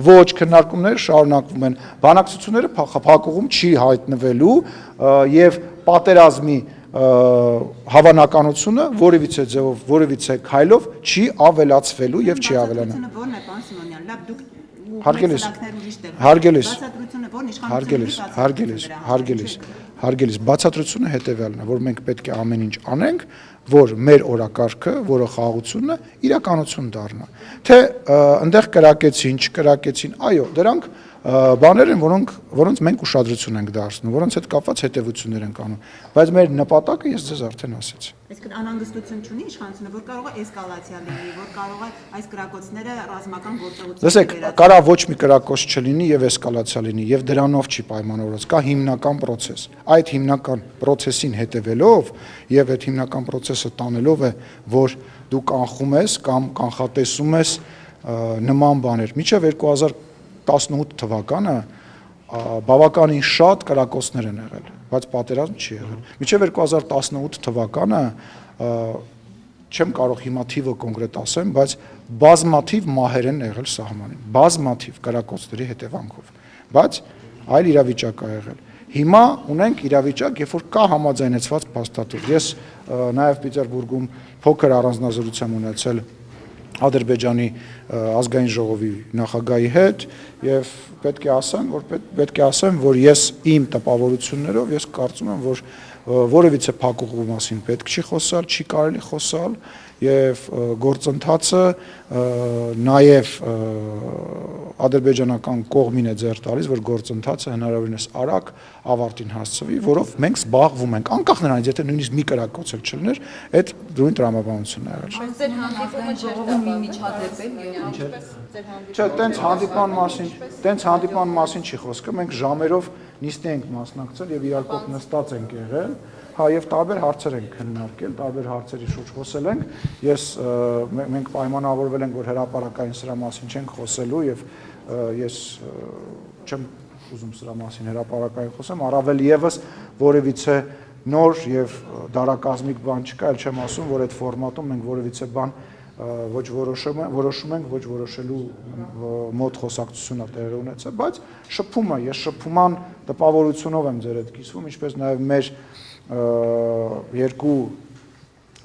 ոչ քննարկումները շարունակվում են, բանակցությունները փակուղում չի հայտնվելու եւ պատերազմի հավանականությունը որևիցե ձևով, որևիցե քայլով չի ավելացվելու եւ չի ավելանա։ Ո՞րն է, պարոն Սիմոնյան, լավ դուք հարգելիս, բացատրությունը հետևյալն է, որ մենք պետք է ամեն ինչ անենք, որ մեր օրակարգը, որը խաղաղությունն է, իրականություն դառնա։ Թե այնտեղ կրակեցին, չկրակեցին, այո, դրանք բաներ են, որոնց մենք ուշադրություն ենք դարձնում, որոնց հետ կապված հետևություններ ենք անում, բայց մեր նպատակը ես ձեզ արդեն ասեցի։ Այսինքն անհանգստություն չունի իշխանությունը, որ կարող է էսկալացիա լինի, որ կարող է այս կրակոցները ռազմական գործողություն։ Լսեք, կարա ոչ մի կրակոց չլինի եւ էսկալացիա լինի եւ դրանով չի պայմանավորված, կա հիմնական process։ Այդ հիմնական process-ին հետևելով եւ այդ հիմնական process-ը տանելով է, որ դու կանխում ես կամ կանխատեսում ես նման բաներ։ Մինչեւ 2018 թվականը բավականին շատ կրակոցներ են եղել, բայց պատերազմ չի եղել։ Մինչև 2018 թվականը չեմ կարող հիմա թիվը կոնկրետ ասեմ, բայց բազմաթիվ մահեր են եղել սահմանին, բազմաթիվ կրակոցների հետևանքով, բայց այլ իրավիճակ է եղել։ Հիմա ունենք իրավիճակ, երբ որ կա համաձայնեցված փաստաթուղթ։ Ես նաև Պիտերբուրգում փոքր առանձնազրույց եմ ունեցել Ադրբեջանի ազգային ժողովի նախագահի հետ եւ պետք է ասեմ, որ ես իմ տպավորություններով ես կարծում եմ, որ որևիցե փակուղու մասին պետք չի խոսալ, չի կարելի խոսալ եւ գործընթացը նաեւ ադրբեջանական կողմին է ձեռ տալիս, որ գործընթացը հնարավորինս արագ ավարտին հասցվի, որով մենք զբաղվում ենք, անկախ նրանից, եթե նույնիսկ մի կրակոց էլ չլիներ, այդ դրույն տրամաբանությունն է եղել։ Ձեր հանդիպումը ժողովում մի միջադեպ է, Չէ, տենց հանդիպման մասին չի խոսքը, մենք ժամերով նիստի ենք մասնակցել եւ իրար կողմ նստած ենք եղել, հա եւ տարբեր հարցեր ենք քննարկել, տարբեր հարցերի շուրջ խոսել ենք, մենք պայմանավորվել ենք, որ հրապարակային սրա մասին չենք խոսելու եւ ես չեմ ուզում սրա մասին հրապարակային խոսեմ, առավել եւս որևիցե նոր եւ դարակազմիկ բան չկա, այլ չեմ ասում, որ այդ ֆորմատում մենք որևիցե բան ոչ որոշում ենք, ոչ որոշելու մոտ խոսակցությունը տեղի ունեցել, բայց շփումը, ես շփման տպավորությունով եմ ձեր հետ կիսվում, ինչպես նաև մեր երկու,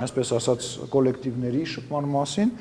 այսպես ասած, կոլեկտիվների շփման մասին,